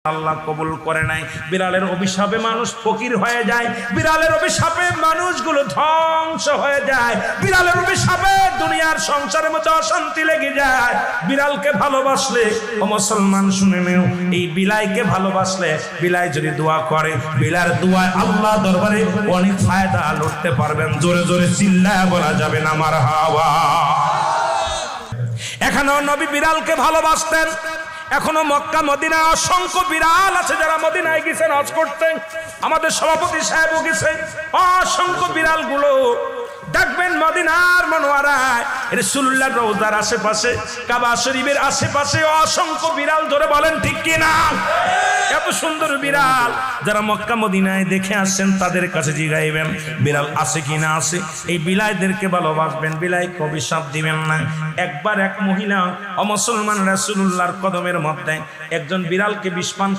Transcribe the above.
আল্লাহ কবুল করে নাই। বিড়ালের অভিশাপে মানুষ ফকির হয়ে যায়, বিড়ালের অভিশাপে মানুষগুলো ধ্বংস হয়ে যায়, বিড়ালের অভিশাপে দুনিয়ার সংসারের মধ্যে অশান্তি লেগে যায়। বিড়ালকে ভালোবাসলে ও মুসলমান শুনে নেও, এই বিলাইকে ভালোবাসলে বিলাই যদি দোয়া করে, বিলার দোয়ায় আল্লাহ দরবারে অনেক ফায়দা লুটতে পারবেন। জোরে জোরে চিল্লায় বলা যাবে না মারহাবা। এখানেও নবী বিড়ালকে ভালোবাসতেন। এখনো মক্কা মদিনা অসংখ্য বিড়াল আছে যারা মদিনায় গেছেন হজ করতে। আমাদের সভাপতি সাহেবও গেছেন। অসংখ্য বিড়াল গুলো দেখবেন মদিনার মনোয়ারায় রাসূলুল্লাহর রওজার আশেপাশে, কাবা শরীফের আশেপাশে অসংখ্য বিড়াল। ধরে বলেন ঠিক কি না? এত সুন্দর বিড়াল যারা মক্কা মদিনায় দেখে আসছেন তাদের কাছে জিগাইবেন বিড়াল আছে কি না আছে। এই বিলাইদেরকে ভালোবাসবেন, বিলাইকে অভিশাপ দিবেন না। একবার এক মহিলা অমুসলমান রাসূলুল্লাহর কদমের মধ্যে একজন বিড়ালকে বিষ পান